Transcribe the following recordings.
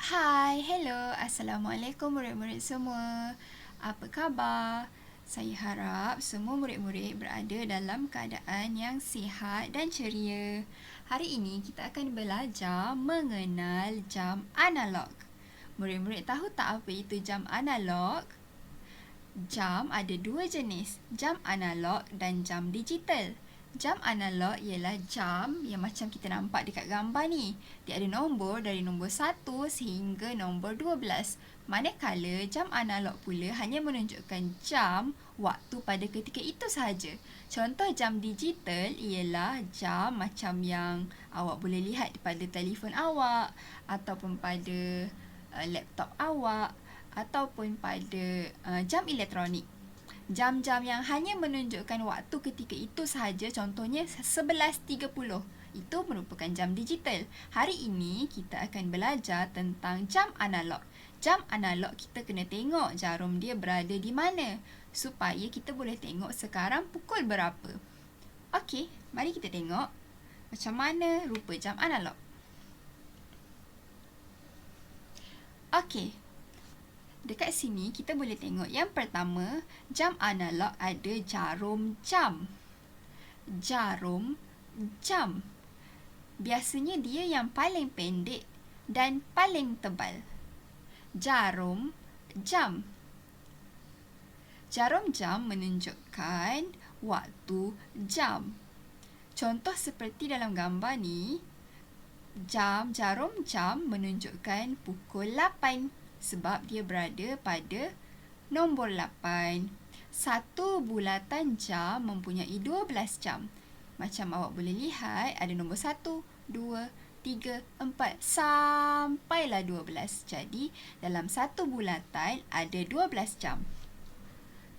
Hai, hello, Assalamualaikum murid-murid semua. Apa khabar? Saya harap semua murid-murid berada dalam keadaan yang sihat dan ceria. Hari ini kita akan belajar mengenal jam analog. Murid-murid tahu tak apa itu jam analog? Jam ada dua jenis, jam analog dan jam digital. Jam analog ialah jam yang macam kita nampak dekat gambar ni. Dia ada nombor dari nombor 1 sehingga nombor 12. Manakala jam analog pula hanya menunjukkan jam waktu pada ketika itu sahaja. Contoh jam digital ialah jam macam yang awak boleh lihat pada telefon awak ataupun pada laptop awak ataupun pada jam elektronik. Jam-jam yang hanya menunjukkan waktu ketika itu sahaja, contohnya 11.30. Itu merupakan jam digital. Hari ini kita akan belajar tentang jam analog. Jam analog kita kena tengok jarum dia berada di mana supaya kita boleh tengok sekarang pukul berapa. Okey, mari kita tengok macam mana rupa jam analog. Okey, dekat sini kita boleh tengok yang pertama, jam analog ada jarum jam. Jarum jam. Biasanya dia yang paling pendek dan paling tebal. Jarum jam. Jarum jam menunjukkan waktu jam. Contoh seperti dalam gambar ni, jarum jam menunjukkan pukul 8. Sebab dia berada pada nombor 8. Satu bulatan jam mempunyai 12 jam. Macam awak boleh lihat, ada nombor 1, 2, 3, 4 sampailah 12. Jadi, dalam satu bulatan ada 12 jam.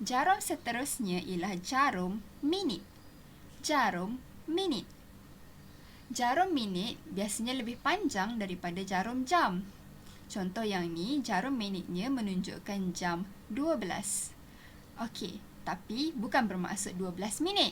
Jarum seterusnya ialah jarum minit. Jarum minit. Jarum minit biasanya lebih panjang daripada jarum jam. Contoh yang ni, jarum minitnya menunjukkan jam 12. Okey, tapi bukan bermaksud 12 minit.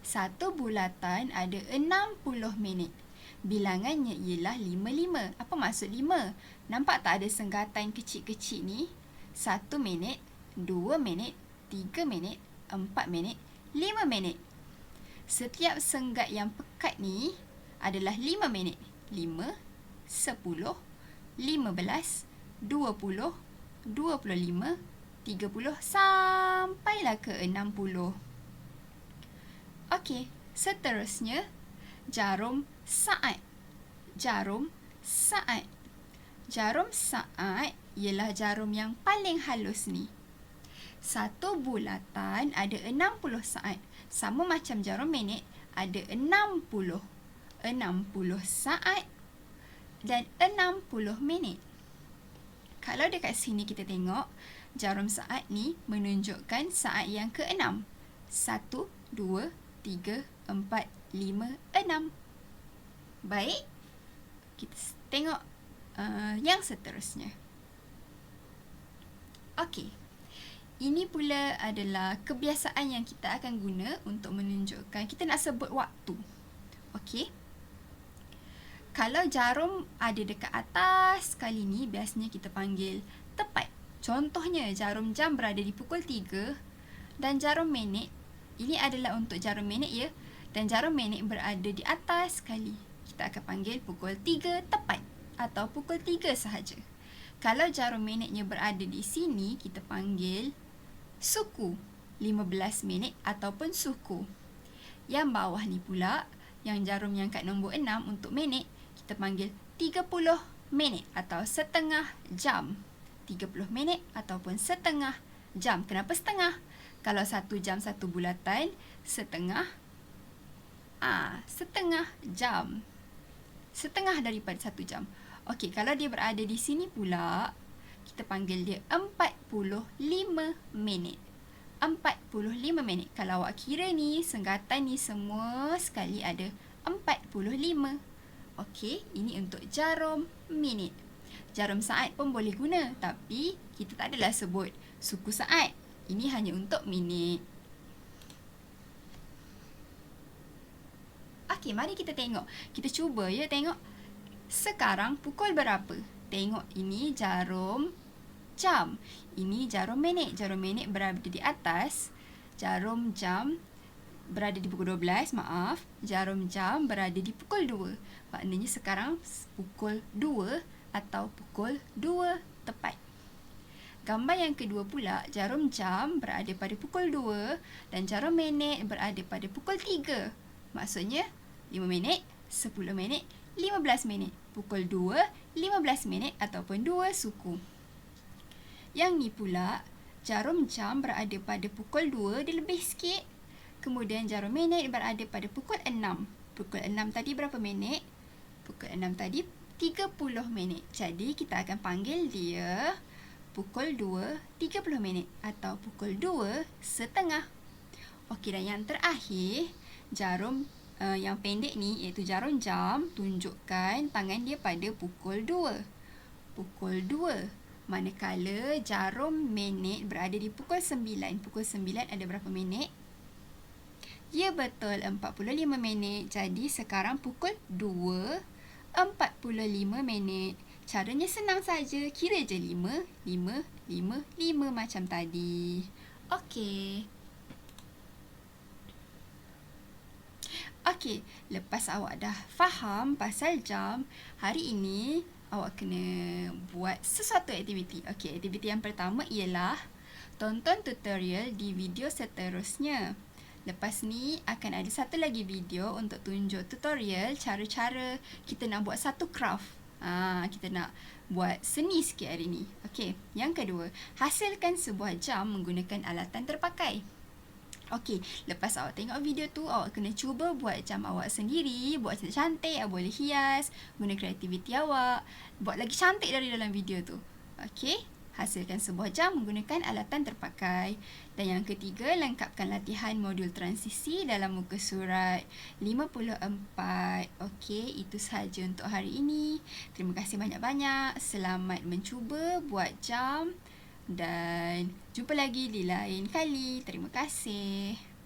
Satu bulatan ada 60 minit. Bilangannya ialah 55. Apa maksud 5? Nampak tak ada senggatan kecil-kecil ni? 1 minit, 2 minit, 3 minit, 4 minit, 5 minit. Setiap senggat yang pekat ni adalah 5 minit. 5, 10, 15, 20, 25, 30 sampailah ke 60. Okey, seterusnya jarum saat. Jarum saat. Jarum saat ialah jarum yang paling halus ni. Satu bulatan ada 60 saat. Sama macam jarum minit, ada 60. 60 saat dan 60 minit. Kalau dekat sini kita tengok, jarum saat ni menunjukkan saat yang ke-6. 1, 2, 3, 4, 5, 6. Baik, kita tengok yang seterusnya. Okey, ini pula adalah kebiasaan yang kita akan guna untuk menunjukkan kita nak sebut waktu. Okey. Kalau jarum ada dekat atas sekali ni, biasanya kita panggil tepat. Contohnya, jarum jam berada di pukul 3 dan jarum minit, ini adalah untuk jarum minit ya, dan jarum minit berada di atas sekali. Kita akan panggil pukul 3 tepat atau pukul 3 sahaja. Kalau jarum minitnya berada di sini, kita panggil suku, 15 minit ataupun suku. Yang bawah ni pula, yang jarum yang kat nombor 6 untuk minit, kita panggil 30 minit atau setengah jam. 30 minit ataupun setengah jam. Kenapa setengah? Kalau 1 jam 1 bulatan, setengah jam. Setengah daripada 1 jam. Okey, kalau dia berada di sini pula, kita panggil dia 45 minit. 45 minit. Kalau awak kira ni, senggatan ni semua sekali ada 45. Okey, ini untuk jarum minit. Jarum saat pun boleh guna, tapi kita tak adalah sebut suku saat. Ini hanya untuk minit. Okey, mari kita tengok. Kita cuba ya tengok sekarang pukul berapa. Tengok, ini jarum jam. Ini jarum minit. Jarum minit berada di atas. Jarum jam berada di pukul 12, maaf. Jarum jam berada di pukul 2. Maknanya sekarang pukul 2 atau pukul 2 tepat. Gambar yang kedua pula, jarum jam berada pada pukul 2 dan jarum minit berada pada pukul 3. Maksudnya 5 minit, 10 minit, 15 minit. Pukul 2, 15 minit ataupun 2 suku. Yang ni pula, jarum jam berada pada pukul 2, dia lebih sikit. Kemudian jarum minit berada pada pukul 6. Pukul 6 tadi berapa minit? Pukul 6 tadi 30 minit. Jadi kita akan panggil dia pukul 2, 30 minit atau pukul 2 setengah. Okey, dan yang terakhir, jarum yang pendek ni iaitu jarum jam, tunjukkan tangan dia pada pukul 2. Pukul 2. Manakala jarum minit berada di pukul 9. Pukul 9 ada berapa minit? Ya, betul, 45 minit. Jadi sekarang pukul 2, 45 minit. Caranya senang saja. Kira je 5, 5, 5, 5 macam tadi. Okey. Okey, lepas awak dah faham pasal jam, hari ini awak kena buat sesuatu aktiviti. Okey, aktiviti yang pertama ialah tonton tutorial di video seterusnya. Lepas ni akan ada satu lagi video untuk tunjuk tutorial cara-cara kita nak buat satu craft. Kita nak buat seni sikit hari ni. Okey, yang kedua, hasilkan sebuah jam menggunakan alatan terpakai. Okey, lepas awak tengok video tu, awak kena cuba buat jam awak sendiri, buat cantik, boleh hias, guna kreativiti awak, buat lagi cantik dari dalam video tu. Okey, hasilkan sebuah jam menggunakan alatan terpakai. Dan yang ketiga, lengkapkan latihan modul transisi dalam muka surat 54. Okey, itu sahaja untuk hari ini. Terima kasih banyak-banyak. Selamat mencuba buat jam dan jumpa lagi di lain kali. Terima kasih.